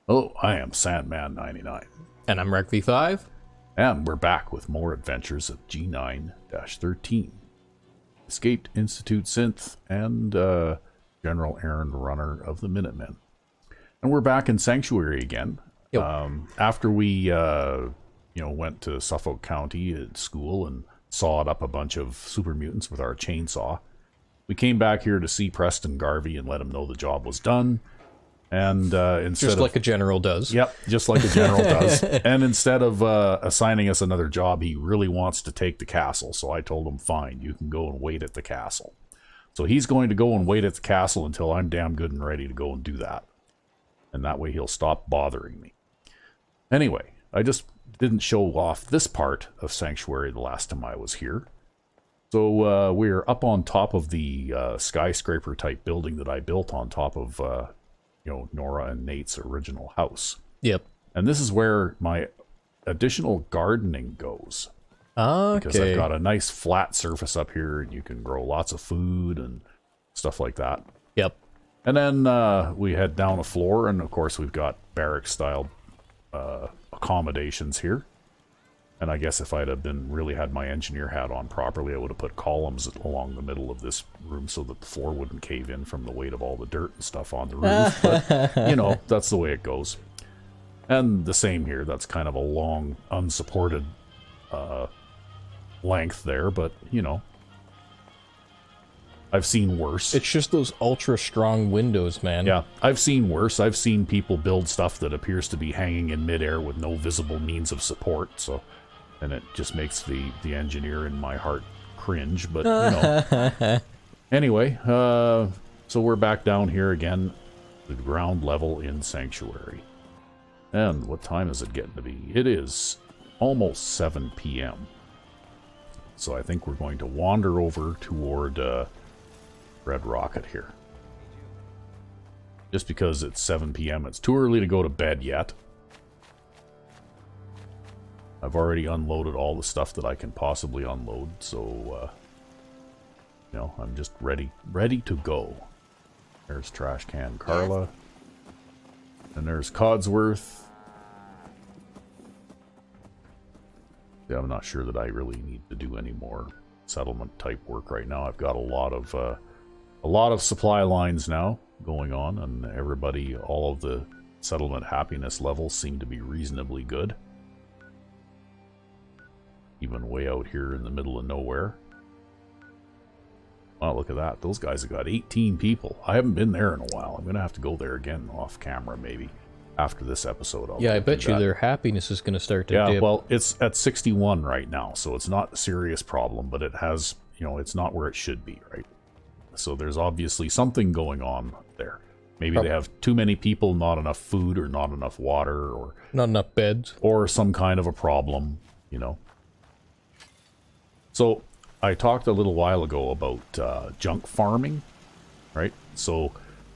Hello, I am Sandman 99. And I'm RecV5. And we're back with more adventures of G9-13. Escaped Institute Synth and General Errand Runner of the Minutemen. And we're back in Sanctuary again. Yep. After we went to Suffolk County at school and sawed up a bunch of super mutants with our chainsaw, we came back here to see Preston Garvey and let him know the job was done. And just like a general does. Yep, just like a general does. And instead of assigning us another job, he really wants to take the castle. So I told him, fine, you can go and wait at the castle. So he's going to go and wait at the castle until I'm damn good and ready to go and do that. And that way he'll stop bothering me. Anyway, I just didn't show off this part of Sanctuary the last time I was here. So we're up on top of the skyscraper type building that I built on top of Nora and Nate's original house. Yep. And this is where my additional gardening goes. Okay. Because I've got a nice flat surface up here and you can grow lots of food and stuff like that. Yep. And then we head down a floor, and of course we've got barrack-style accommodations here. And I guess if I'd have really had my engineer hat on properly, I would have put columns along the middle of this room so that the floor wouldn't cave in from the weight of all the dirt and stuff on the roof. But, that's the way it goes. And the same here. That's kind of a long, unsupported length there, but, I've seen worse. It's just those ultra-strong windows, man. Yeah, I've seen worse. I've seen people build stuff that appears to be hanging in midair with no visible means of support, so... And it just makes the engineer in my heart cringe, but, Anyway, so we're back down here again, the ground level in Sanctuary. And what time is it getting to be? It is almost 7 p.m. So I think we're going to wander over toward Red Rocket here. Just because it's 7 p.m., it's too early to go to bed yet. I've already unloaded all the stuff that I can possibly unload, so, I'm just ready to go. There's Trash Can Carla. And there's Codsworth. Yeah, I'm not sure that I really need to do any more settlement type work right now. I've got a lot of supply lines now going on, and everybody, all of the settlement happiness levels seem to be reasonably good. Even way out here in the middle of nowhere. Wow, look at that. Those guys have got 18 people. I haven't been there in a while. I'm going to have to go there again off camera, maybe. After this episode. Yeah, I bet you their happiness is going to start to dip. Yeah, well, it's at 61 right now, so it's not a serious problem, but it has, it's not where it should be, right? So there's obviously something going on there. Maybe they have too many people, not enough food, or not enough water, or... Not enough beds. Or some kind of a problem, So, I talked a little while ago about junk farming, right? So,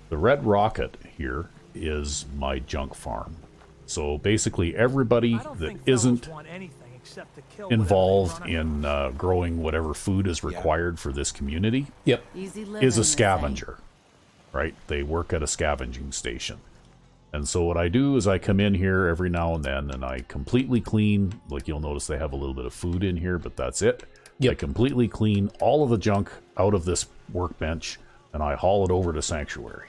the Red Rocket here is my junk farm. So, basically everybody that isn't involved in growing whatever food is required for this community is a scavenger, right? They work at a scavenging station. And so what I do is I come in here every now and then and I completely clean, like you'll notice they have a little bit of food in here, but that's it. I completely clean all of the junk out of this workbench and I haul it over to Sanctuary.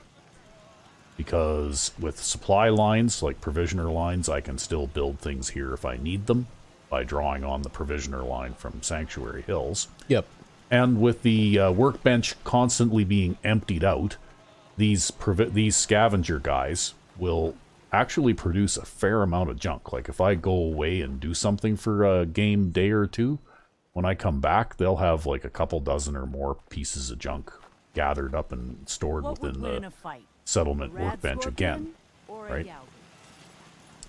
Because with supply lines, like provisioner lines, I can still build things here if I need them by drawing on the provisioner line from Sanctuary Hills. Yep. And with the workbench constantly being emptied out, these scavenger guys will actually produce a fair amount of junk. Like if I go away and do something for a game day or two, when I come back, they'll have like a couple dozen or more pieces of junk gathered up and stored within the settlement workbench again, right?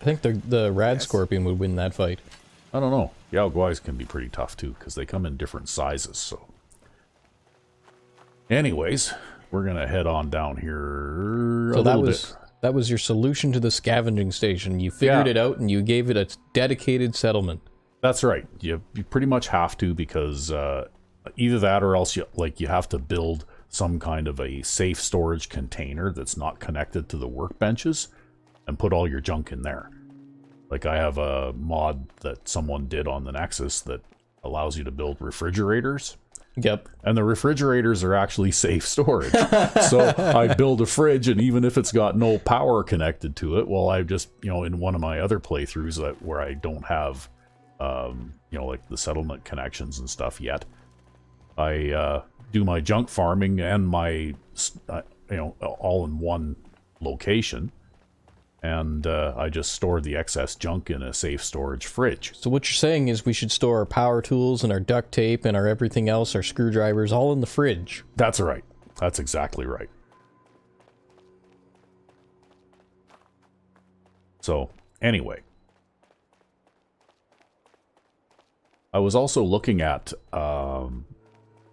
I think the Rad Scorpion would win that fight. I don't know. Yao Guais can be pretty tough too, because they come in different sizes, so... Anyways, we're gonna head on down here a little bit. That was your solution to the scavenging station. You figured it out and you gave it a dedicated settlement. That's right. You pretty much have to, because either that or else you have to build some kind of a safe storage container that's not connected to the workbenches. and put all your junk in there. Like I have a mod that someone did on the Nexus that allows you to build refrigerators. Yep. And the refrigerators are actually safe storage. So I build a fridge, and even if it's got no power connected to it, well, I just, in one of my other playthroughs where I don't have, like the settlement connections and stuff yet, I do my junk farming and my, all in one location. And I just store the excess junk in a safe storage fridge. So what you're saying is we should store our power tools and our duct tape and our everything else, our screwdrivers, all in the fridge. That's right. That's exactly right. So, anyway. I was also looking at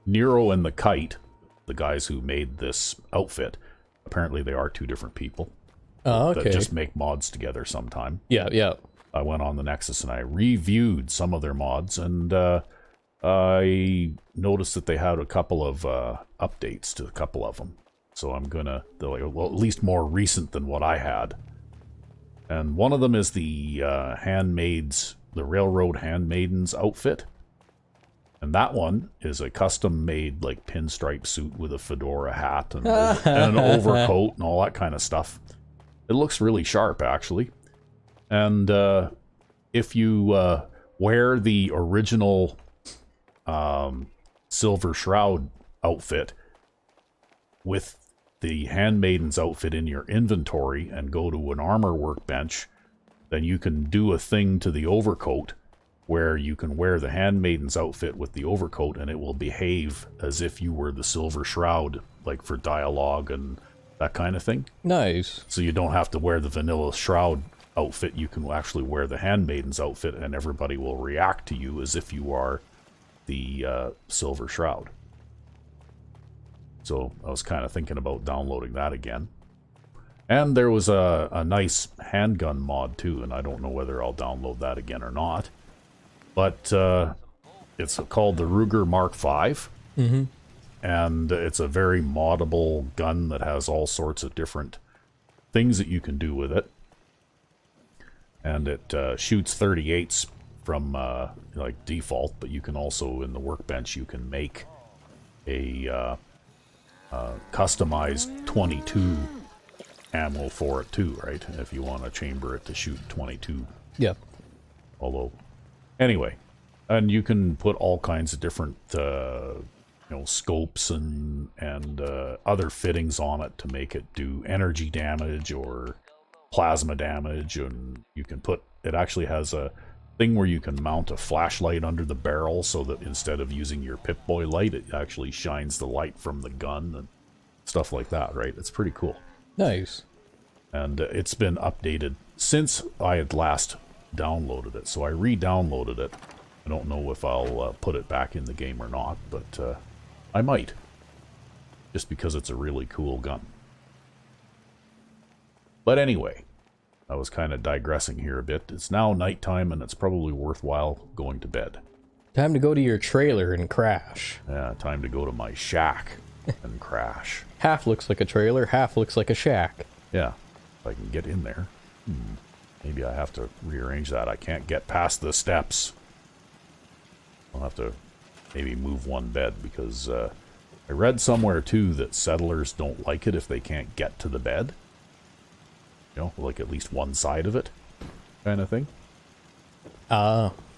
Nero and the Kite, the guys who made this outfit. Apparently they are two different people. Oh, okay. That just make mods together sometime. Yeah, yeah. I went on the Nexus and I reviewed some of their mods, and I noticed that they had a couple of updates to a couple of them. So I'm gonna, at least more recent than what I had. And one of them is the the Railroad Handmaidens outfit. And that one is a custom-made, like, pinstripe suit with a fedora hat and an overcoat and all that kind of stuff. It looks really sharp, actually. And if you wear the original Silver Shroud outfit with the Handmaiden's outfit in your inventory and go to an armor workbench, then you can do a thing to the overcoat where you can wear the Handmaiden's outfit with the overcoat and it will behave as if you were the Silver Shroud, like for dialogue and that kind of thing. Nice. So you don't have to wear the vanilla Shroud outfit. You can actually wear the Handmaiden's outfit and everybody will react to you as if you are the Silver Shroud. So I was kind of thinking about downloading that again. And there was a nice handgun mod too, and I don't know whether I'll download that again or not. But it's called the Ruger Mark V. Mm-hmm. And it's a very moddable gun that has all sorts of different things that you can do with it. And it shoots 38s from like default, but you can also, in the workbench, you can make a customized 22 ammo for it too, right? If you want to chamber it to shoot 22. Yeah. Although, anyway, and you can put all kinds of different scopes and other fittings on it to make it do energy damage or plasma damage, and you can put, it actually has a thing where you can mount a flashlight under the barrel so that instead of using your Pip-Boy light, it actually shines the light from the gun and stuff like that, right? It's pretty cool. Nice. And it's been updated since I had last downloaded it, so I re-downloaded it. I don't know if I'll put it back in the game or not, but I might, just because it's a really cool gun. But anyway, I was kind of digressing here a bit. It's now nighttime, and it's probably worthwhile going to bed. Time to go to your trailer and crash. Yeah, time to go to my shack and crash. Half looks like a trailer, half looks like a shack. Yeah, if I can get in there. Maybe I have to rearrange that. I can't get past the steps. I'll have to maybe move one bed, because I read somewhere too that settlers don't like it if they can't get to the bed. You know, like at least one side of it, kind of thing.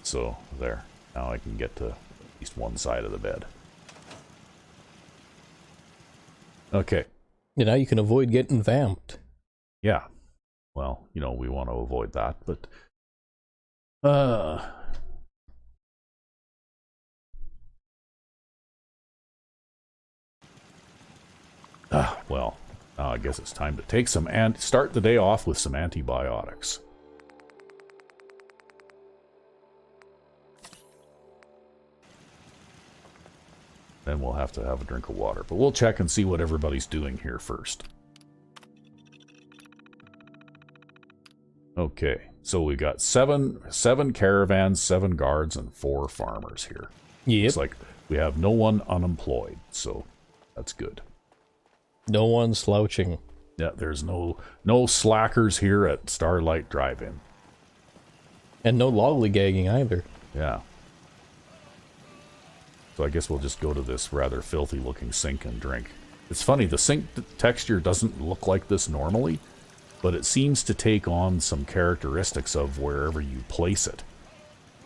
So there. Now I can get to at least one side of the bed. Okay. You know, you can avoid getting vamped. Yeah. Well, you know, we want to avoid that, but well, I guess it's time to take some and start the day off with some antibiotics. Then we'll have to have a drink of water, but we'll check and see what everybody's doing here first. Okay, so we got seven caravans, 7 guards, and 4 farmers here. Yep. It's like we have no one unemployed, so that's good. No one slouching. Yeah, there's no slackers here at Starlight Drive-In. And no lollygagging either. Yeah. So I guess we'll just go to this rather filthy looking sink and drink. It's funny, the sink texture doesn't look like this normally, but it seems to take on some characteristics of wherever you place it.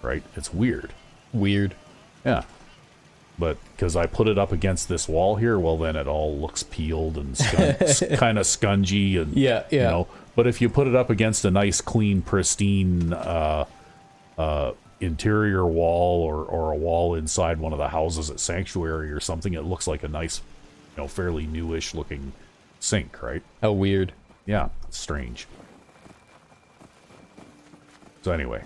Right? It's weird. Weird. Yeah. But because I put it up against this wall here, well, then it all looks peeled and kind of scungy. And, yeah. You know, but if you put it up against a nice, clean, pristine interior wall or a wall inside one of the houses at Sanctuary or something, it looks like a nice, you know, fairly newish looking sink, right? How weird. Yeah, it's strange. So anyway.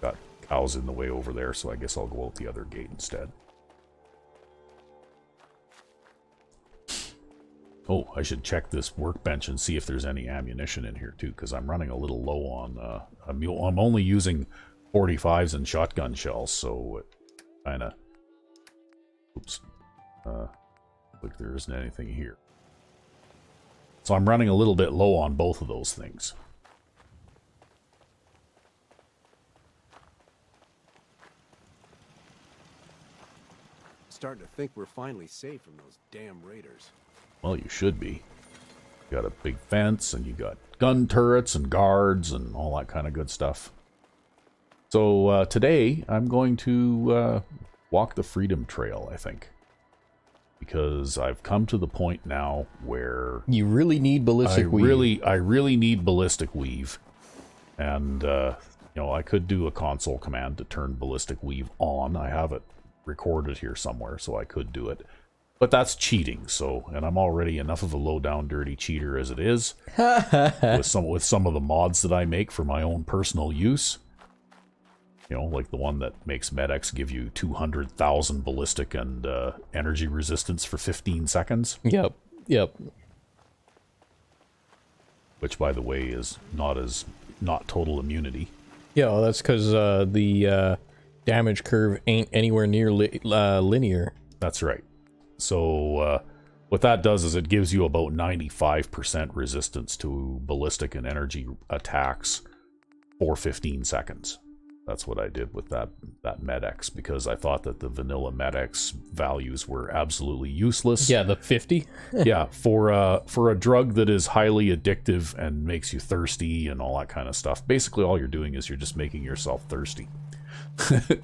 Got cows in the way over there, so I guess I'll go out the other gate instead. Oh, I should check this workbench and see if there's any ammunition in here too, because I'm running a little low on. I'm only using 45s and shotgun shells, so it kind of. Oops. Look, there isn't anything here. So I'm running a little bit low on both of those things. Starting to think we're finally safe from those damn raiders. Well, you should be. You got a big fence, and you got gun turrets and guards and all that kind of good stuff. So today, I'm going to walk the Freedom Trail, I think. Because I've come to the point now where... You really need ballistic weave. I really need ballistic weave. And, you know, I could do a console command to turn ballistic weave on. I have it recorded here somewhere, so I could do it. But that's cheating, so... And I'm already enough of a low-down, dirty cheater as it is. with some of the mods that I make for my own personal use. You know, like the one that makes Med-X give you 200,000 ballistic and energy resistance for 15 seconds. Yep. Which, by the way, is not total immunity. Yeah, well, that's because the damage curve ain't anywhere near linear. That's right. So what that does is it gives you about 95% resistance to ballistic and energy attacks for 15 seconds. That's what I did with that Med-X, because I thought that the vanilla Med-X values were absolutely useless. Yeah, the 50? Yeah, for a drug that is highly addictive and makes you thirsty and all that kind of stuff. Basically, all you're doing is you're just making yourself thirsty.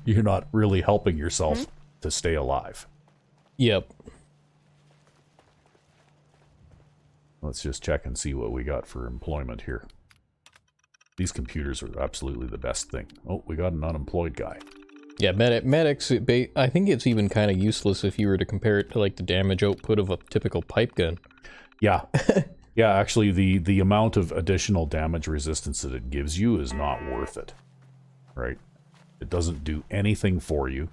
You're not really helping yourself to stay alive. Yep. Let's just check and see what we got for employment here. These computers are absolutely the best thing. Oh, we got an unemployed guy. Yeah, Med-X, I think it's even kind of useless if you were to compare it to like the damage output of a typical pipe gun. Yeah. Yeah, actually the amount of additional damage resistance that it gives you is not worth it. Right? It doesn't do anything for you.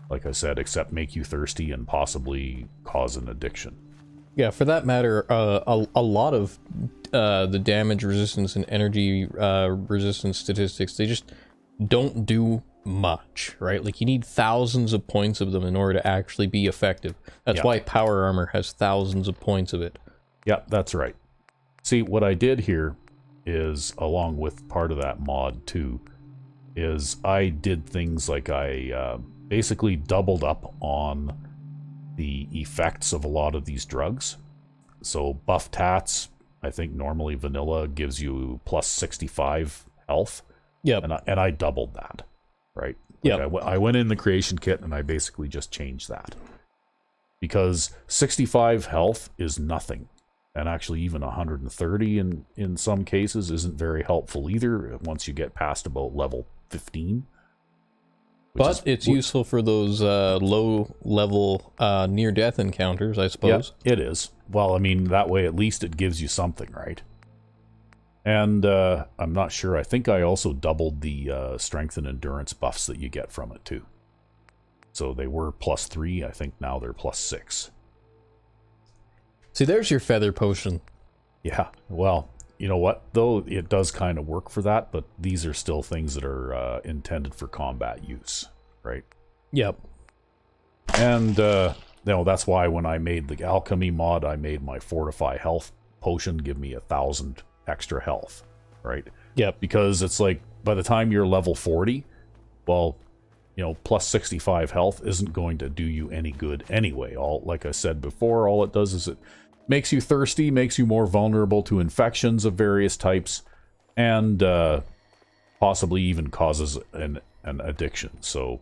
Like I said, except make you thirsty and possibly cause an addiction. Yeah, for that matter, a lot of the damage resistance and energy resistance statistics, they just don't do much, right? Like, you need thousands of points of them in order to actually be effective. That's why power armor has thousands of points of it. Yeah, that's right. See, what I did here is, along with part of that mod too, is I did things like I basically doubled up on the effects of a lot of these drugs. So buff tats, I think normally vanilla gives you plus 65 health. Yep. And I doubled that, right? Like yep. I went in the creation kit and I basically just changed that. Because 65 health is nothing. And actually even 130 in some cases isn't very helpful either once you get past about level 15. But it's useful for those low-level near-death encounters, I suppose. Yeah, it is. Well, I mean, that way at least it gives you something, right? And I'm not sure. I think I also doubled the strength and endurance buffs that you get from it, too. So they were +3. I think now they're +6. See, there's your feather potion. Yeah, well... You know what, though? It does kind of work for that, but these are still things that are intended for combat use, right? Yep. And then that's why when I made the alchemy mod, I made my fortify health potion give me 1,000 extra health, right? Yep. Because it's like, by the time you're level 40, well, plus 65 health isn't going to do you any good anyway. Like I said before, all it does is it makes you thirsty, makes you more vulnerable to infections of various types, and possibly even causes an addiction. So,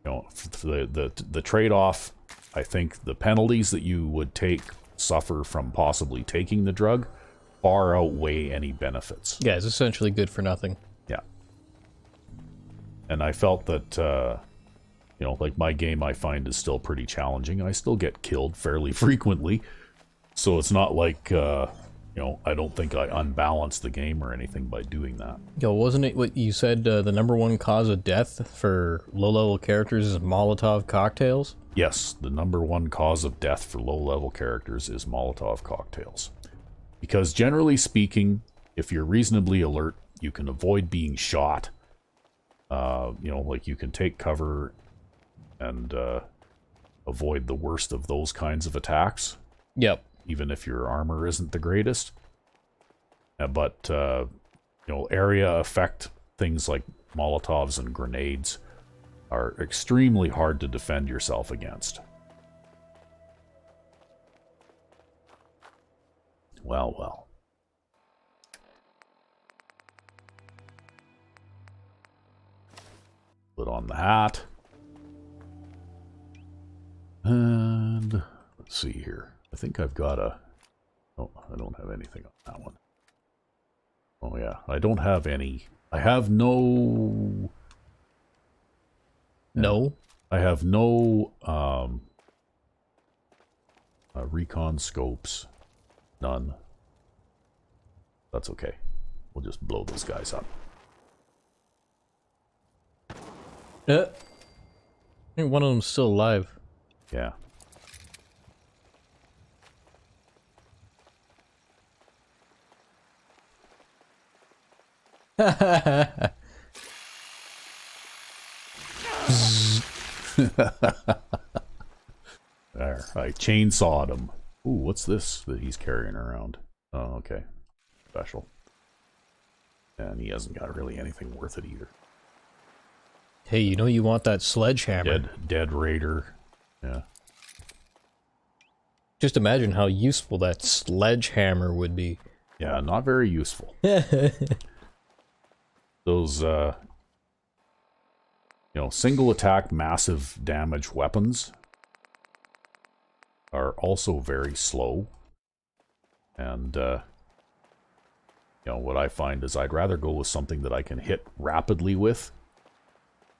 the trade-off, I think the penalties that you would suffer from possibly taking the drug far outweigh any benefits. Yeah, it's essentially good for nothing. Yeah. And I felt that, like my game I find is still pretty challenging. I still get killed fairly frequently. So it's not like, I don't think I unbalanced the game or anything by doing that. Yo, wasn't it what you said, the number one cause of death for low-level characters is Molotov cocktails? Yes, the number one cause of death for low-level characters is Molotov cocktails. Because generally speaking, if you're reasonably alert, you can avoid being shot. Like you can take cover and avoid the worst of those kinds of attacks. Yep. Even if your armor isn't the greatest. But area effect, things like Molotovs and grenades are extremely hard to defend yourself against. Well. Put on the hat. And let's see here. I think I've got a... Oh, I don't have anything on that one. Oh yeah, I don't have any... I have no... No? I have no recon scopes. None. That's okay. We'll just blow those guys up. I think one of them's still alive. Yeah. There, I chainsawed him. Ooh, what's this that he's carrying around? Oh, okay. Special. And he hasn't got really anything worth it either. Hey, you want that sledgehammer. Dead raider. Yeah. Just imagine how useful that sledgehammer would be. Yeah, not very useful. Those, single attack massive damage weapons are also very slow. And, what I find is I'd rather go with something that I can hit rapidly with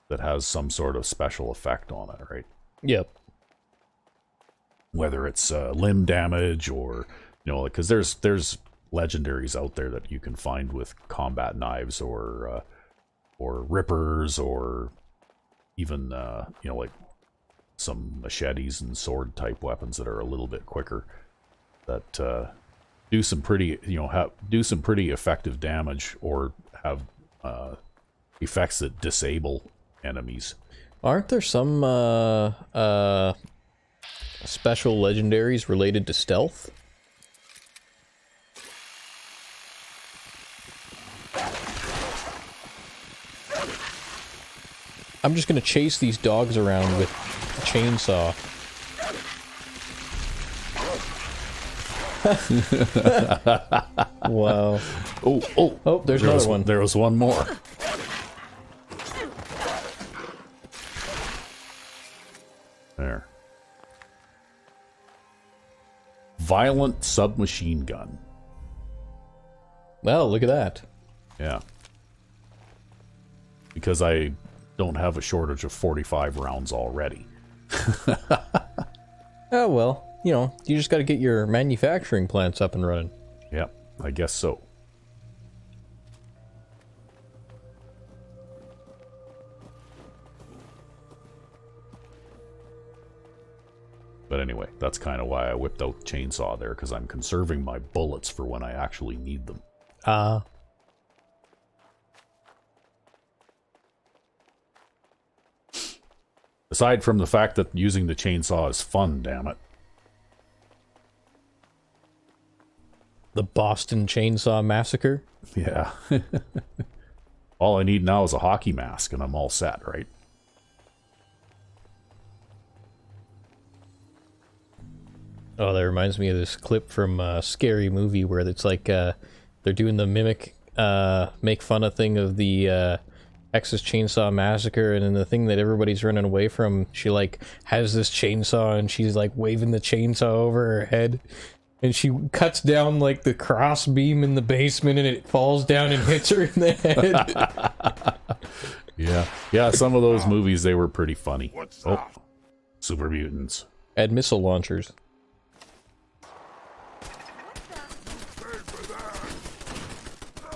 that has some sort of special effect on it, right? Yep. Whether it's limb damage or, because there's legendaries out there that you can find with combat knives or rippers or even, like some machetes and sword type weapons that are a little bit quicker that do some pretty, do some pretty effective damage or have effects that disable enemies. Aren't there some special legendaries related to stealth? I'm just gonna chase these dogs around with a chainsaw. Wow. Oh, there's another one. There was one more. There. Violent submachine gun. Well, look at that. Yeah. Because I don't have a shortage of 45 rounds already. Oh, well, you just gotta get your manufacturing plants up and running. Yep, I guess so. But anyway, that's kind of why I whipped out the chainsaw there, because I'm conserving my bullets for when I actually need them. Aside from the fact that using the chainsaw is fun, damn it. The Boston Chainsaw Massacre? Yeah. All I need now is a hockey mask and I'm all set, right? Oh, that reminds me of this clip from a Scary Movie where it's like they're doing the mimic, make fun of thing of the Texas Chainsaw Massacre, and then the thing that everybody's running away from, she like has this chainsaw and she's like waving the chainsaw over her head, and she cuts down like the cross beam in the basement and it falls down and hits her in the head. Yeah, some of those movies, they were pretty funny. Oh, super mutants. Add missile launchers.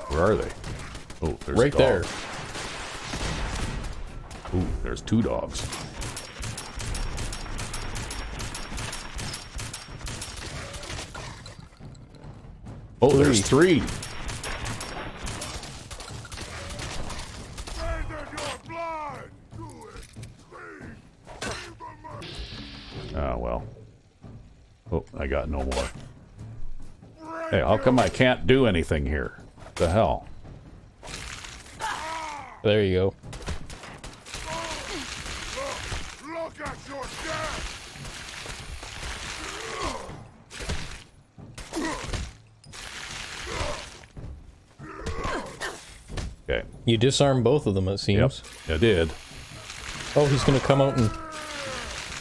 Where are they? Oh, there's right there. Ooh, there's 2 dogs. Oh, there's 3. Ah, well. Oh, I got no more. Hey, how come I can't do anything here? What the hell? There you go. Look at your death! Okay. You disarm both of them, it seems. Yep, I did. Oh, he's gonna come out and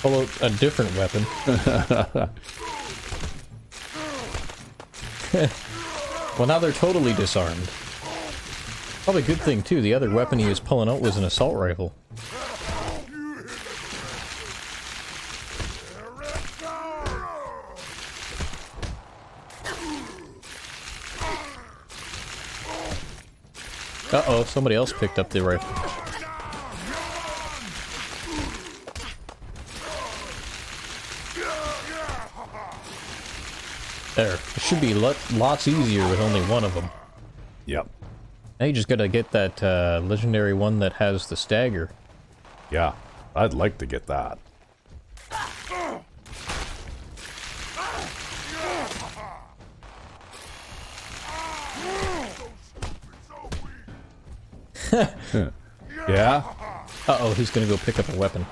pull out a different weapon. Well, now they're totally disarmed. Probably a good thing, too. The other weapon he was pulling out was an assault rifle. Uh-oh, somebody else picked up the rifle. There. It should be lots easier with only one of them. Yep. Now you just gotta get that legendary one that has the stagger. Yeah, I'd like to get that. Yeah? Uh-oh, he's gonna go pick up a weapon.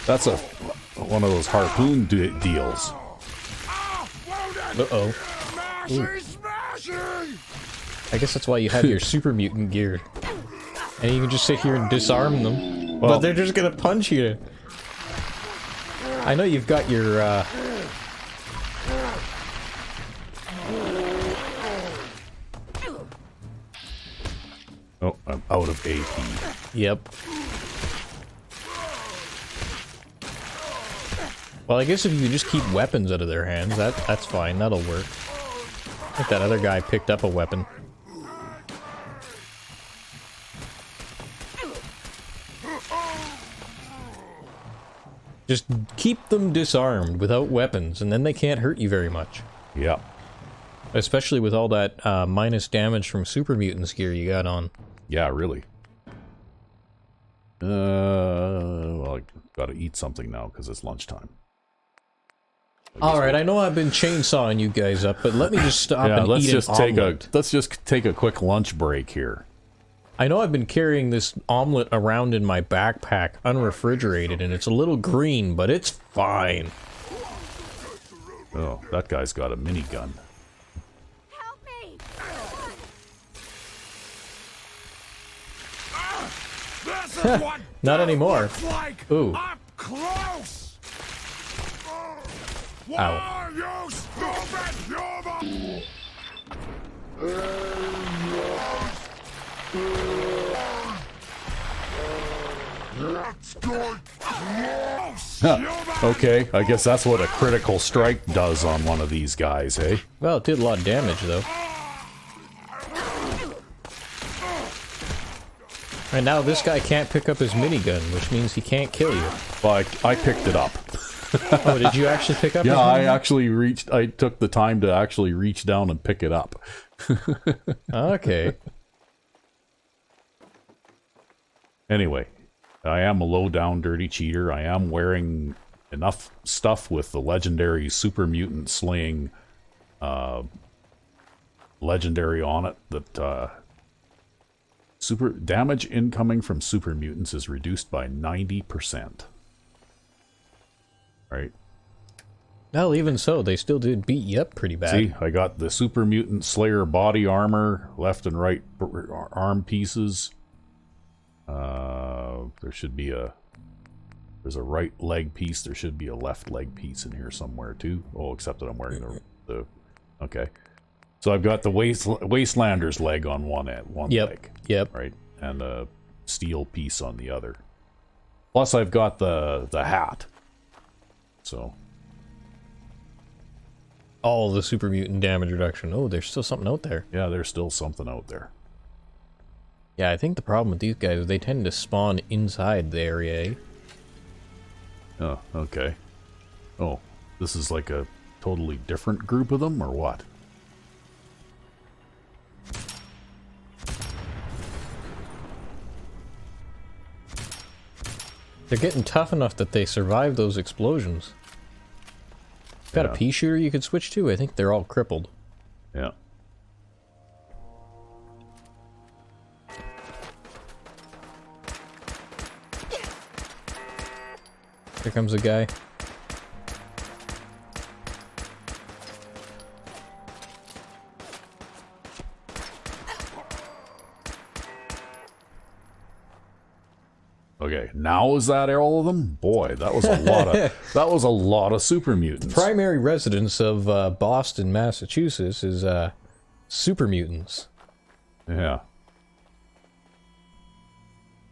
That's one of those harpoon deals. Uh-oh. I guess that's why you have your super mutant gear. And you can just sit here and disarm them. Well, but they're just gonna punch you. I know you've got your, Oh, I'm out of AP. Yep. Well, I guess if you just keep weapons out of their hands, that's fine. That'll work. I think that other guy picked up a weapon. Just keep them disarmed without weapons, and then they can't hurt you very much. Yeah. Especially with all that minus damage from super mutants gear you got on. Yeah, really. Well, I gotta eat something now because it's lunchtime. Alright, I know I've been chainsawing you guys up, but let me just stop and let's eat just an take omelet. let's just take a quick lunch break here. I know I've been carrying this omelet around in my backpack, unrefrigerated, and it's a little green, but it's fine. Oh, that guy's got a minigun. Help me! This is what Not anymore. looks like Ooh. up close. Why Ow. are you stupid human? Let's go close, human. Okay, I guess that's what a critical strike does on one of these guys, eh? Well, it did a lot of damage, though. And now this guy can't pick up his minigun, which means he can't kill you. Well, I picked it up. Oh, did you actually pick up his Yeah, I minigun? actually I took the time to actually reach down and pick it up. Okay. Anyway, I am a low-down dirty cheater. I am wearing enough stuff with the legendary super mutant slaying legendary on it that super damage incoming from super mutants is reduced by 90%. Right? Well, even so, they still did beat you up pretty bad. See, I got the super mutant slayer body armor, left and right arm pieces. There should be there's a right leg piece. There should be a left leg piece in here somewhere too. Oh, except that I'm wearing the okay. So I've got the Wastelander's leg on one leg. Yep. Right, and a steel piece on the other. Plus, I've got the hat. So. All the super mutant damage reduction. Oh, there's still something out there. Yeah, there's still something out there. Yeah, I think the problem with these guys is they tend to spawn inside the area. Oh, okay. Oh, this is like a totally different group of them, or what? They're getting tough enough that they survive those explosions. Got a pea shooter you could switch to? I think they're all crippled. Yeah. Here comes a guy. Okay, now is that all of them? Boy, that was a lot of super mutants. Primary residence of Boston, Massachusetts is super mutants. Yeah.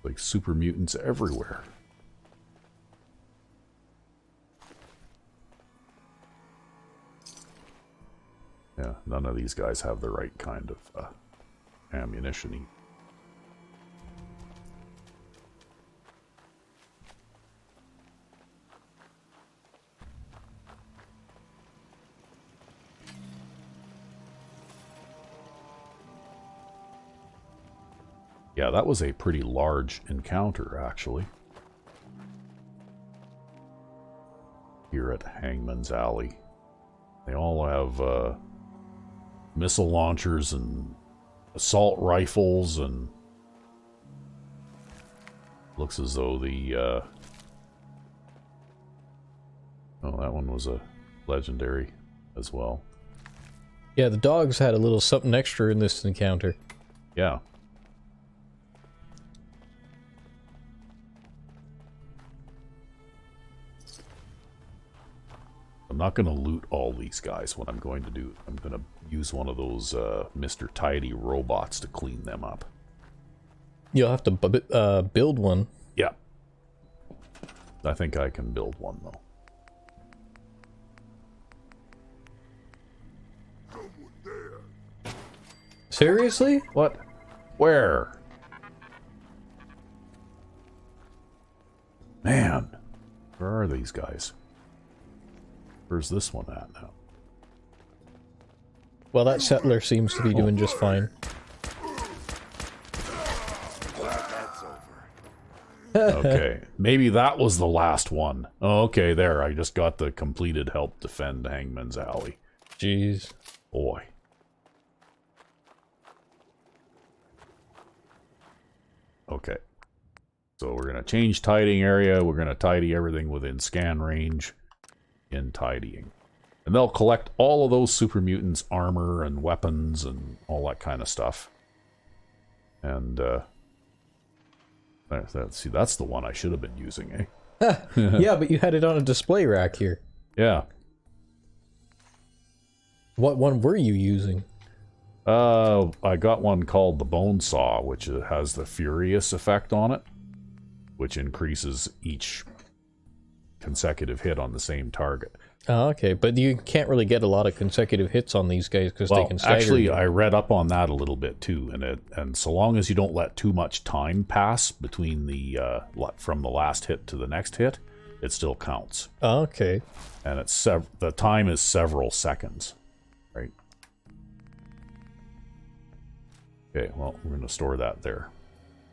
Like super mutants everywhere. Yeah, none of these guys have the right kind of ammunition. Yeah, that was a pretty large encounter, actually. Here at Hangman's Alley. They all have missile launchers and assault rifles, and looks as though the oh, that one was a legendary as well. Yeah, the dogs had a little something extra in this encounter. Yeah. I'm not going to loot all these guys. What I'm going to do, I'm going to use one of those Mr. Tidy robots to clean them up. You'll have to build one. Yeah. I think I can build one, though. Seriously? What? Where? Man. Where are these guys? Where's this one at now? Well, that settler seems to be doing just fine. Okay, maybe that was the last one. Oh, okay, there. I just got the completed help defend Hangman's Alley. Jeez. Boy. Okay. So we're going to change tidying area. We're going to tidy everything within scan range in tidying. And they'll collect all of those super mutants' armor and weapons and all that kind of stuff. And, see, that's the one I should have been using, eh? Yeah, but you had it on a display rack here. Yeah. What one were you using? I got one called the Bone Saw, which has the Furious effect on it, which increases each consecutive hit on the same target. Oh, okay, but you can't really get a lot of consecutive hits on these guys because they can stagger. Actually, I read up on that a little bit too, and so long as you don't let too much time pass between the from the last hit to the next hit, it still counts. Oh, okay. And it's the time is several seconds, right? Okay, well, we're going to store that there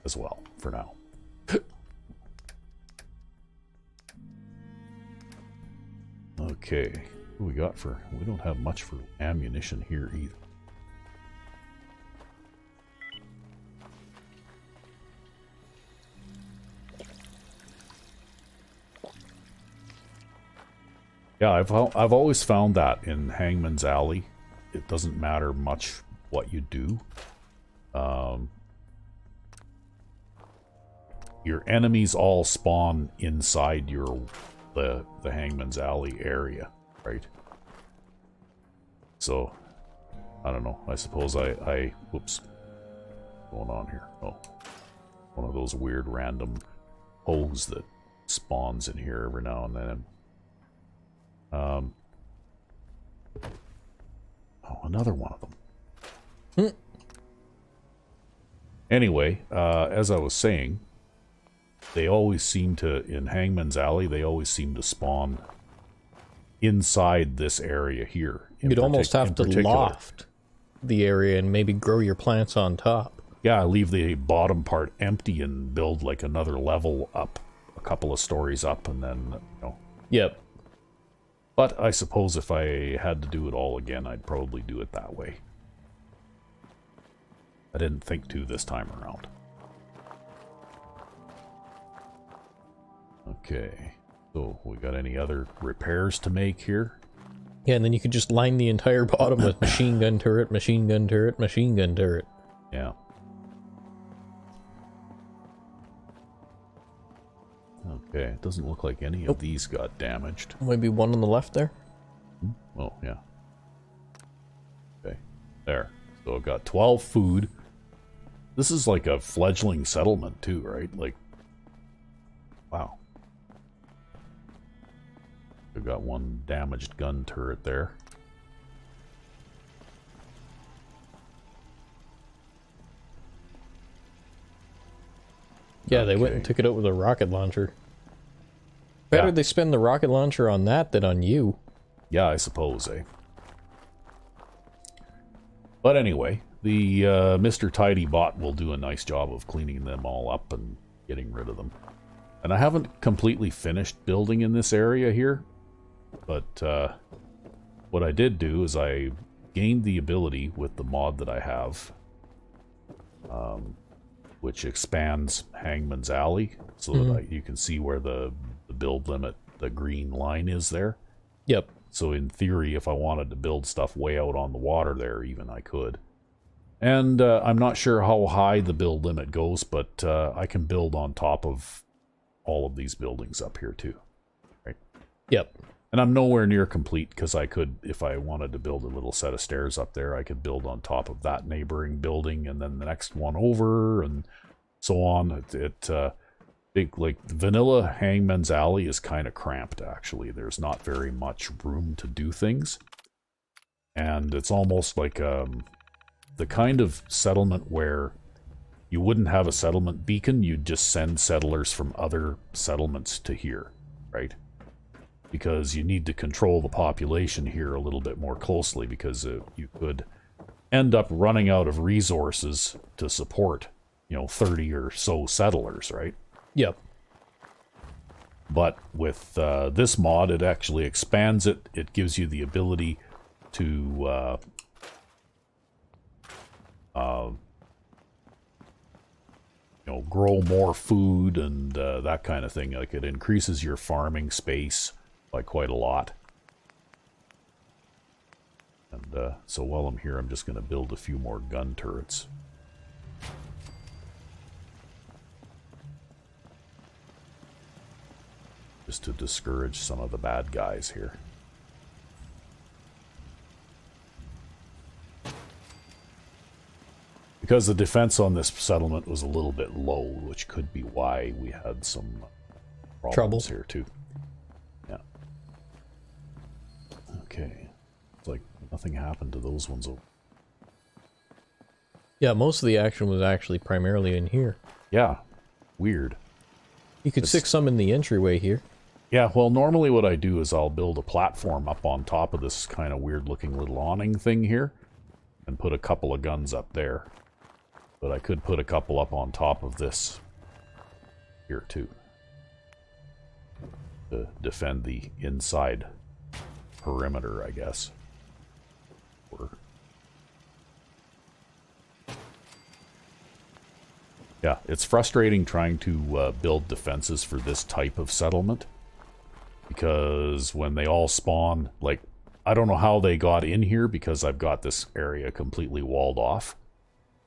as well for now. Okay, what do we got for... We don't have much for ammunition here either. Yeah, I've always found that in Hangman's Alley, it doesn't matter much what you do. Your enemies all spawn inside the Hangman's Alley area, right? So, I don't know. I suppose whoops, what's going on here? Oh, one of those weird random holes that spawns in here every now and then. Oh, another one of them. Anyway, as I was saying, they always seem to, in Hangman's Alley, they always seem to spawn inside this area here. You'd almost have to loft the area and maybe grow your plants on top. Yeah, leave the bottom part empty and build like another level up, a couple of stories up, and then, you know. Yep. But I suppose if I had to do it all again, I'd probably do it that way. I didn't think to this time around. Okay, so we got any other repairs to make here? Yeah, and then you could just line the entire bottom with machine gun turret, machine gun turret, machine gun turret. Yeah. Okay, it doesn't look like any of these got damaged. Maybe one on the left there? Oh, yeah. Okay, there. So I've got 12 food. This is like a fledgling settlement too, right? Like, wow. I've got one damaged gun turret there. Yeah, they went and took it out with a rocket launcher. Better they spend the rocket launcher on that than on you. Yeah, I suppose, eh? But anyway, the Mr. Tidy Bot will do a nice job of cleaning them all up and getting rid of them. And I haven't completely finished building in this area here, but what I did do is I gained the ability with the mod that I have, which expands Hangman's Alley, so that you can see where the build limit, the green line is there. Yep. So in theory, if I wanted to build stuff way out on the water there, even I could. And I'm not sure how high the build limit goes, but I can build on top of all of these buildings up here too. Right? Yep. And I'm nowhere near complete, because I could, if I wanted to build a little set of stairs up there, I could build on top of that neighboring building and then the next one over and so on. Like vanilla Hangman's Alley is kind of cramped, actually. There's not very much room to do things. And it's almost like the kind of settlement where you wouldn't have a settlement beacon, you'd just send settlers from other settlements to here, right? Because you need to control the population here a little bit more closely, because you could end up running out of resources to support, 30 or so settlers, right? Yep. But with this mod, it actually expands it. It gives you the ability to grow more food and that kind of thing. Like, it increases your farming space by quite a lot. And so while I'm here, I'm just going to build a few more gun turrets. Just to discourage some of the bad guys here. Because the defense on this settlement was a little bit low, which could be why we had some problems here too. Yeah. Okay. It's like nothing happened to those ones. Yeah, most of the action was actually primarily in here. Yeah. Weird. You could stick some in the entryway here. Yeah, well, normally what I do is I'll build a platform up on top of this kind of weird-looking little awning thing here and put a couple of guns up there. But I could put a couple up on top of this here too. To defend the inside perimeter, I guess. Yeah, it's frustrating trying to build defenses for this type of settlement. Because when they all spawn, like, I don't know how they got in here because I've got this area completely walled off,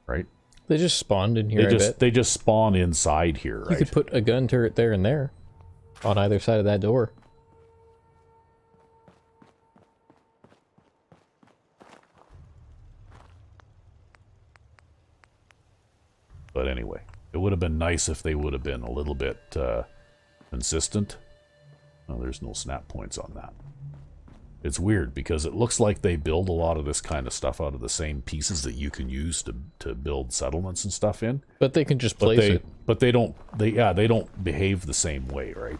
right? They just spawned in here, They just spawn inside here, right? You could put a gun turret there and there, on either side of that door. But anyway, it would have been nice if they would have been a little bit consistent. Oh, there's no snap points on that. It's weird because it looks like they build a lot of this kind of stuff out of the same pieces that you can use to build settlements and stuff in. But they can just place it. But they don't behave the same way, right?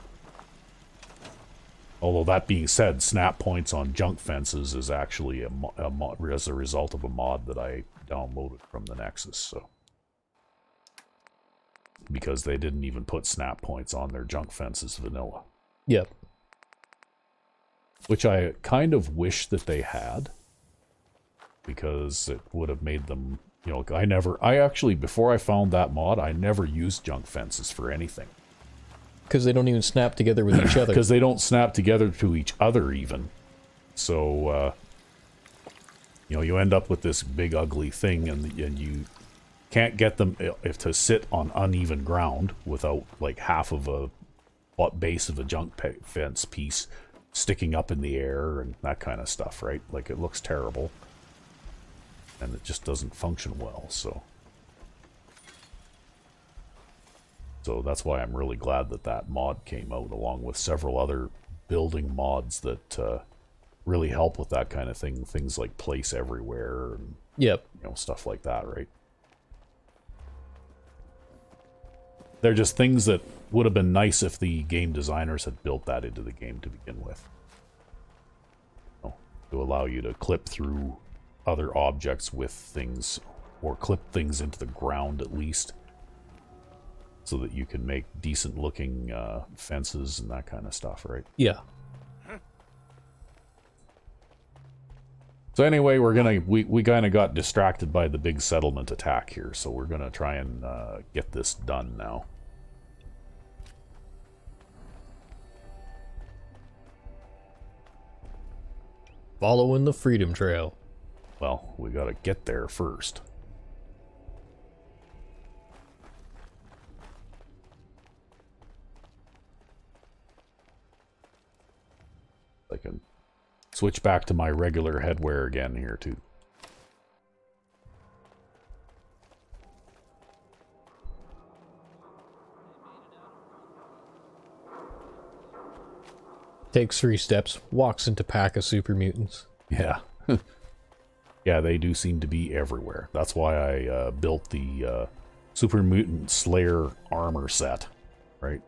Although that being said, snap points on junk fences is actually as a result of a mod that I downloaded from the Nexus, so. Because they didn't even put snap points on their junk fences vanilla. Yep. Which I kind of wish that they had. Because it would have made them, you know, I actually, before I found that mod, I never used junk fences for anything. Because they don't even snap together with each other. Because they don't snap together to each other even. So, you know, you end up with this big ugly thing and you can't get them to sit on uneven ground without like half of a base of a junk fence piece sticking up in the air and that kind of stuff, right? Like it looks terrible. And it just doesn't function well, so that's why I'm really glad that that mod came out, along with several other building mods that really help with that kind of thing. Things like place everywhere and yep, you know, stuff like that, right? They're just things that would have been nice if the game designers had built that into the game to begin with. You know, to allow you to clip through other objects with things, or clip things into the ground at least, so that you can make decent looking fences and that kind of stuff, right? Yeah. So anyway, we kind of got distracted by the big settlement attack here, so we're gonna try and get this done now. Following the Freedom Trail. Well, we gotta get there first. I can switch back to my regular headwear again here too. Takes 3 steps, walks into pack of super mutants. Yeah. Yeah, they do seem to be everywhere. That's why I built the Super Mutant Slayer armor set, right?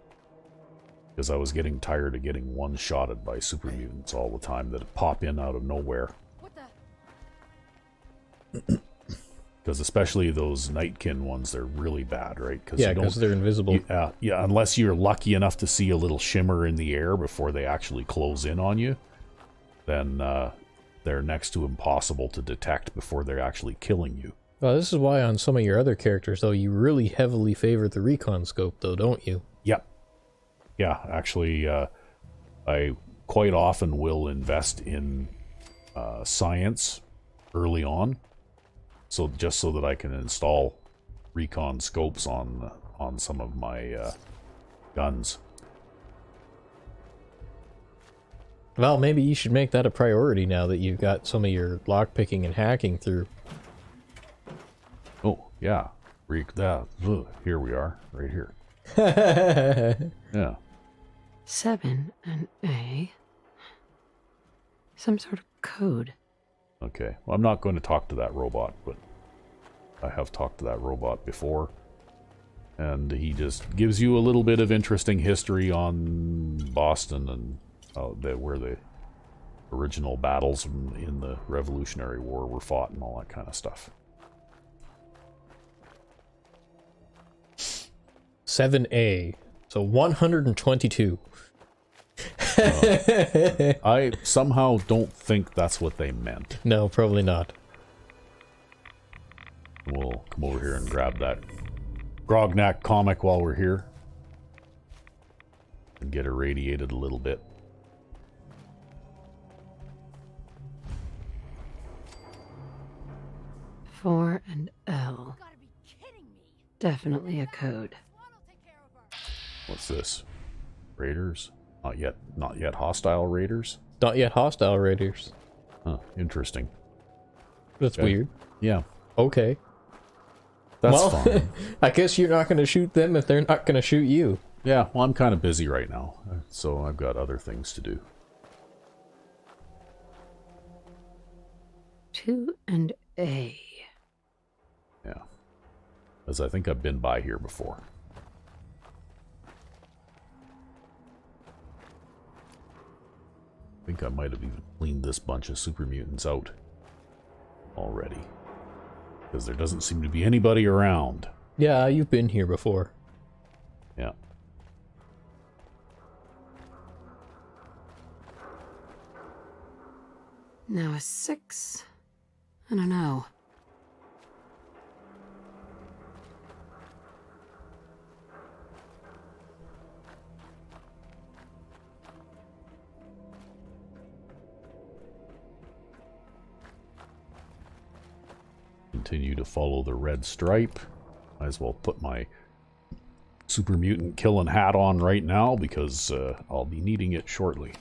Because I was getting tired of getting one-shotted by super mutants all the time that pop in out of nowhere. What the? Because especially those Nightkin ones, they're really bad, right? Yeah, because they're invisible. Yeah, unless you're lucky enough to see a little shimmer in the air before they actually close in on you, then they're next to impossible to detect before they're actually killing you. Well, this is why on some of your other characters, though, you really heavily favor the recon scope, though, don't you? Yep. Yeah, actually, I quite often will invest in science early on, so just so that I can install recon scopes on some of my guns. Well, maybe you should make that a priority now that you've got some of your lockpicking and hacking through. Oh, yeah. Here we are, right here. Yeah. 7 and A. Some sort of code. Okay. Well, I'm not going to talk to that robot, but I have talked to that robot before. And he just gives you a little bit of interesting history on Boston and where the original battles in the Revolutionary War were fought and all that kind of stuff. 7A. So 122. I somehow don't think that's what they meant. No, probably not. We'll come over here and grab that Grognak comic while we're here. And get irradiated a little bit. Four and L. Gotta be kidding me. Definitely a code. Squad'll take care of her. What's this? Raiders? Not yet hostile raiders? Not yet hostile raiders. Huh, interesting. That's Okay. weird. Yeah, Okay. that's well, fine. I guess you're not going to shoot them if they're not going to shoot you. Yeah, well, I'm kind of busy right now, so I've got other things to do. 2 and A. Yeah. As I think I've been by here before. I think I might have even cleaned this bunch of super mutants out already. Because there doesn't seem to be anybody around. Yeah, you've been here before. Yeah. Now a 6 and an O. Continue to follow the red stripe. Might as well put my super mutant killing hat on right now because I'll be needing it shortly.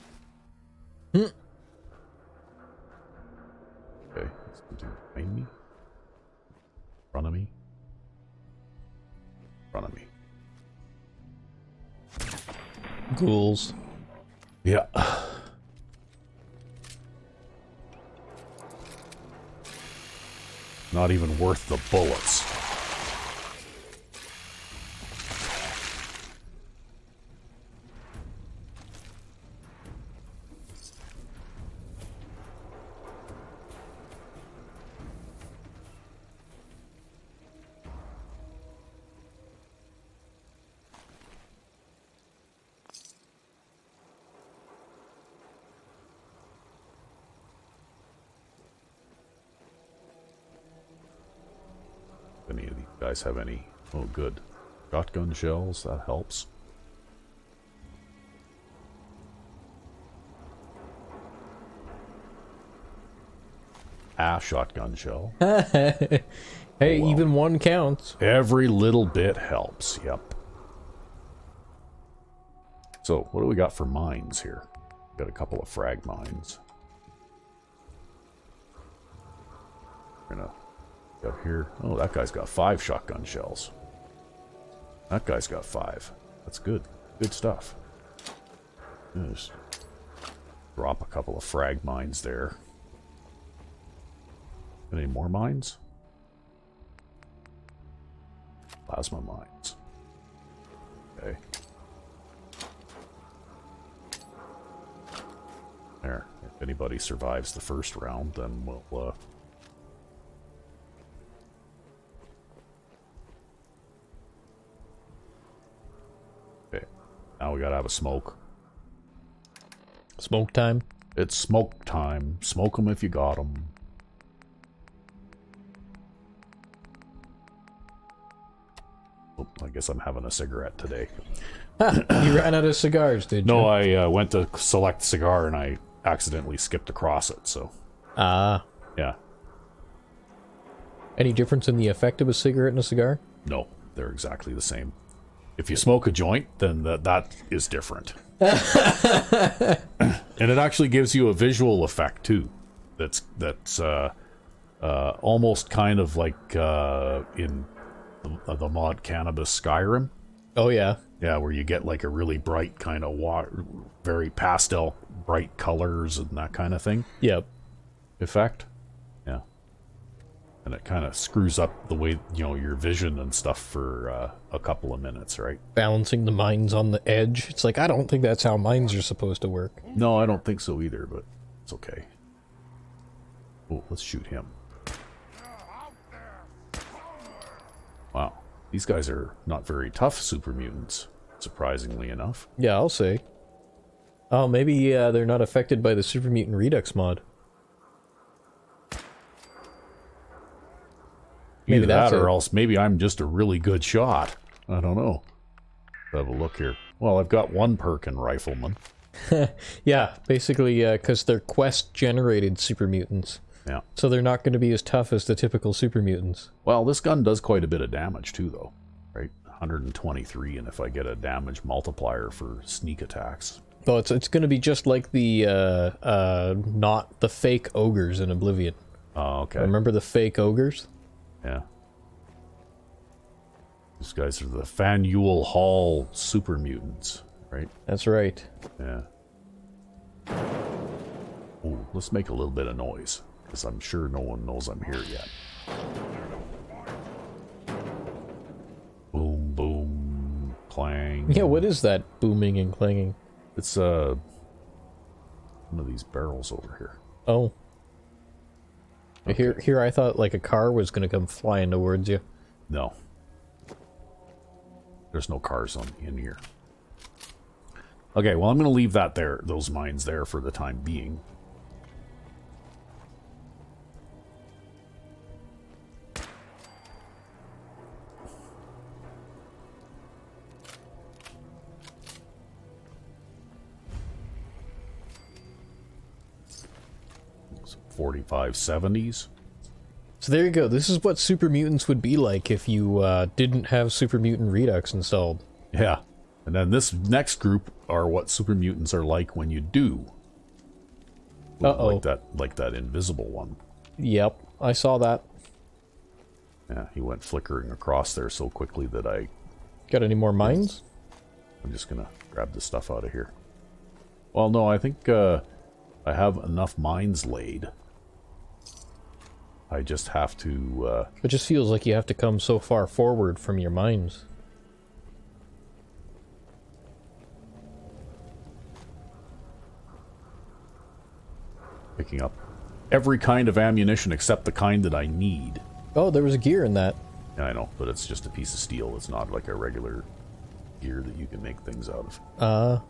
Okay, let's do behind me. In front of me. In front of me. Ghouls. Yeah. Not even worth the bullets. Any of these guys have any? Oh, good. Shotgun shells, that helps. Shotgun shell. Hey, well. even one counts. Every little bit helps, yep. So, what do we got for mines here? Got a couple of frag mines. We're gonna up here. Oh, that guy's got 5 shotgun shells. That guy's got 5. That's good. Good stuff. Just drop a couple of frag mines there. Any more mines? Plasma mines. Okay. There. If anybody survives the first round, then we'll okay. Now we gotta have a smoke. Smoke time. It's smoke time. Smoke them if you got them. Oh, I guess I'm having a cigarette today. You ran out of cigars, did you? No, I went to select cigar and I accidentally skipped across it, so... Ah. Yeah. Any difference in the effect of a cigarette and a cigar? No, they're exactly the same. If you smoke a joint, then that is different. And it actually gives you a visual effect, too. That's almost kind of like in the mod Cannabis Skyrim. Oh, yeah. Yeah, where you get like a really bright kind of very pastel bright colors and that kind of thing. Yep. Effect. Yeah. And it kind of screws up the way, you know, your vision and stuff for a couple of minutes, right? Balancing the mines on the edge. It's like, I don't think that's how mines are supposed to work. No, I don't think so either, but it's okay. Oh, let's shoot him. Wow. These guys are not very tough super mutants. surprisingly enough. Yeah, I'll say. Oh, maybe they're not affected by the Super Mutant Redux mod. Either that or else maybe I'm just a really good shot. I don't know. Let's have a look here. Well, I've got one perk in Rifleman. Yeah, basically, because they're quest-generated super mutants. Yeah. So they're not going to be as tough as the typical super mutants. Well, this gun does quite a bit of damage too, though. Right? 123, and if I get a damage multiplier for sneak attacks. Well, it's going to be just like the, not the fake ogres in Oblivion. Oh, okay. Remember the fake ogres? Yeah. These guys are the Faneuil Hall super mutants, right? That's right. Yeah. Ooh, let's make a little bit of noise, because I'm sure no one knows I'm here yet. Boom, boom, clang. Yeah, what is that booming and clanging? It's, one of these barrels over here. Oh. Okay. Here I thought like a car was going to come flying towards you. No. There's no cars in here. Okay, well, I'm going to leave that there, those mines there for the time being. Some 4570s. So there you go. This is what super mutants would be like if you didn't have Super Mutant Redux installed. Yeah. And then this next group are what super mutants are like when you do. Uh-oh. Like that invisible one. Yep, I saw that. Yeah, he went flickering across there so quickly that I'm Got any more mines? just gonna grab the stuff out of here. Well, no, I think I have enough mines laid. I just have to... It just feels like you have to come so far forward from your mines. picking up every kind of ammunition except the kind that I need. Oh, there was a gear in that. Yeah, I know, but it's just a piece of steel. It's not like a regular gear that you can make things out of.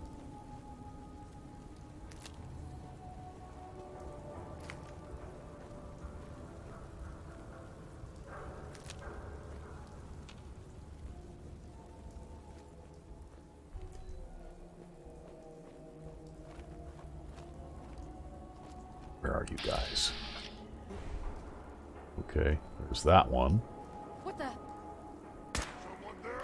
Where are you guys? Okay, there's that one. What the? Someone there?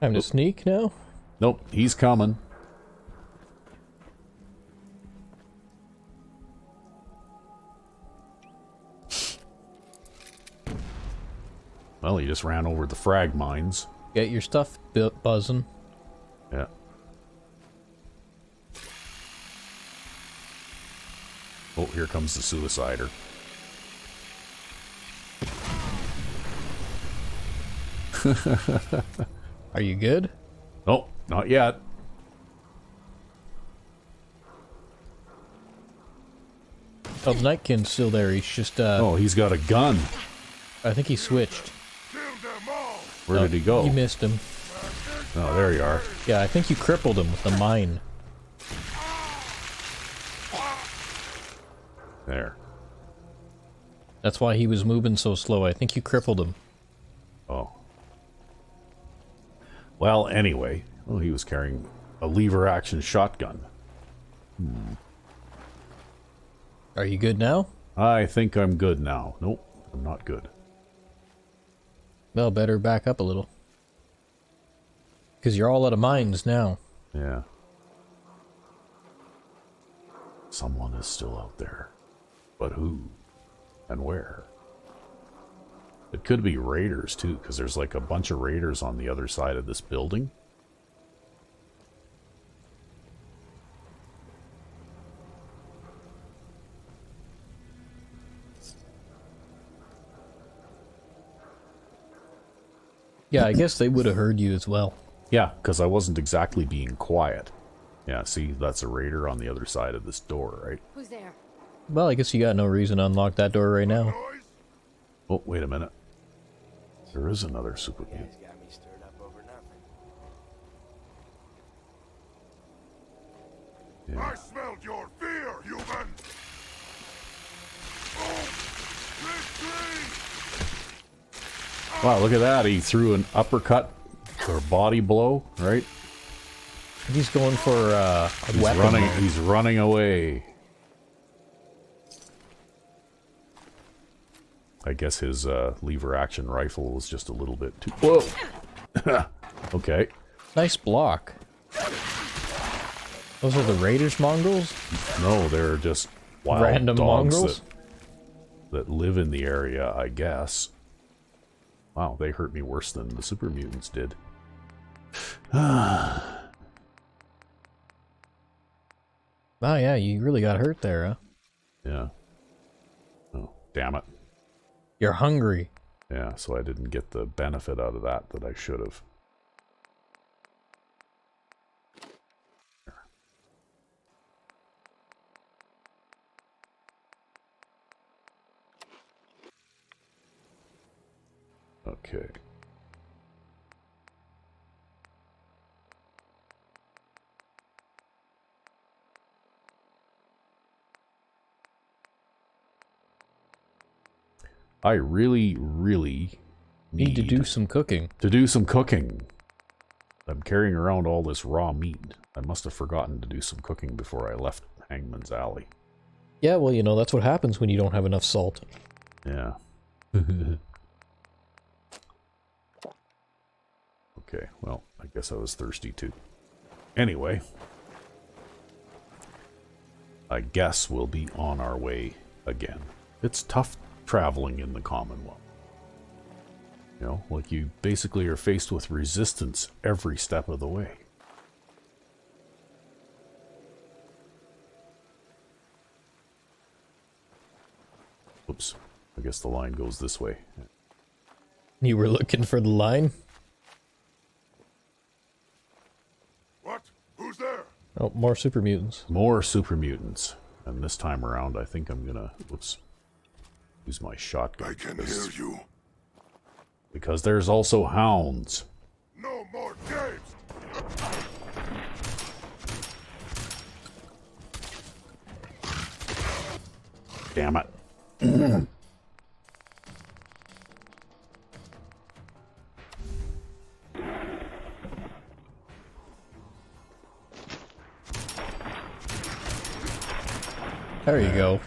Time to sneak now? Nope, he's coming. Well, he just ran over the frag mines. Get your stuff buzzing. Yeah. Oh, here comes the suicider. Are you good? Oh, not yet. Oh, the Nightkin's still there. He's just, Oh, he's got a gun. I think he switched. Kill them all! Where did he go? You missed him. Oh, there you are. Yeah, I think you crippled him with the mine. There. That's why he was moving so slow. I think you crippled him. Oh. Well, anyway. Oh, he was carrying a lever action shotgun. Are you good now? I think I'm good now. Nope, I'm not good. Well, better back up a little. Because you're all out of mines now. Yeah. Someone is still out there. But who? And where? It could be raiders, too, because there's like a bunch of raiders on the other side of this building. Yeah, I guess they would have heard you as well. Yeah, because I wasn't exactly being quiet. Yeah, see, that's a raider on the other side of this door, right? Who's there? Well, I guess you got no reason to unlock that door right now. Noise? Oh, wait a minute. There is another super mutant. Guys got me stirred up over nothing. I smelled your fear, human! Oh! Victory! Wow, look at that. He threw an uppercut or body blow, right? He's going for a weapon. He's running away. I guess his lever action rifle was just a little bit too... Whoa! Okay. Nice block. Those are the Raiders Mongols? No, they're just wild Random dogs mongrels? that live in the area, I guess. Wow, they hurt me worse than the super mutants did. Oh yeah, you really got hurt there, huh? Yeah. Oh, damn it. You're hungry. Yeah, so I didn't get the benefit out of that I should have. Okay. I really, really Need to do some cooking. I'm carrying around all this raw meat. I must have forgotten to do some cooking before I left Hangman's Alley. Yeah, well, you know, that's what happens when you don't have enough salt. Yeah. Okay, well, I guess I was thirsty too. Anyway, I guess we'll be on our way again. It's tough traveling in the Commonwealth. You know, like you basically are faced with resistance every step of the way. Oops, I guess the line goes this way. You were looking for the line? What? Who's there? Oh, more super mutants. More super mutants. And this time around, I think I'm gonna, whoops, use my shotgun. I can hear you. Because there's also hounds. No more games! Damn it. There you go.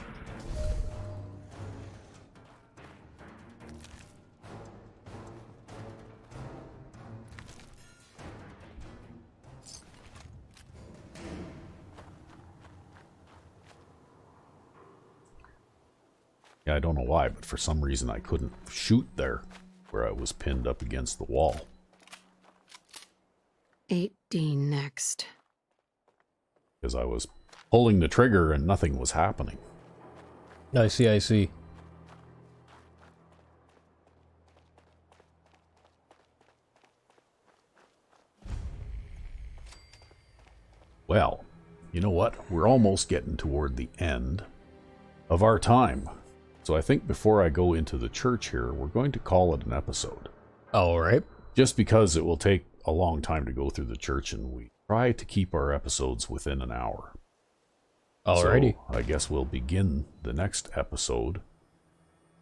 Yeah, I don't know why, but for some reason I couldn't shoot there where I was pinned up against the wall. 8D next. Because I was pulling the trigger and nothing was happening. I see, I see. Well, you know what? We're almost getting toward the end of our time. So I think before I go into the church here, we're going to call it an episode. Alright. Just because it will take a long time to go through the church, and we try to keep our episodes within an hour. Alrighty. So I guess we'll begin the next episode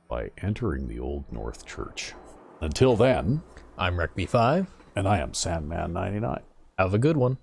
by entering the Old North Church. Until then, I'm RecB5. and I am Sandman 99. Have a good one.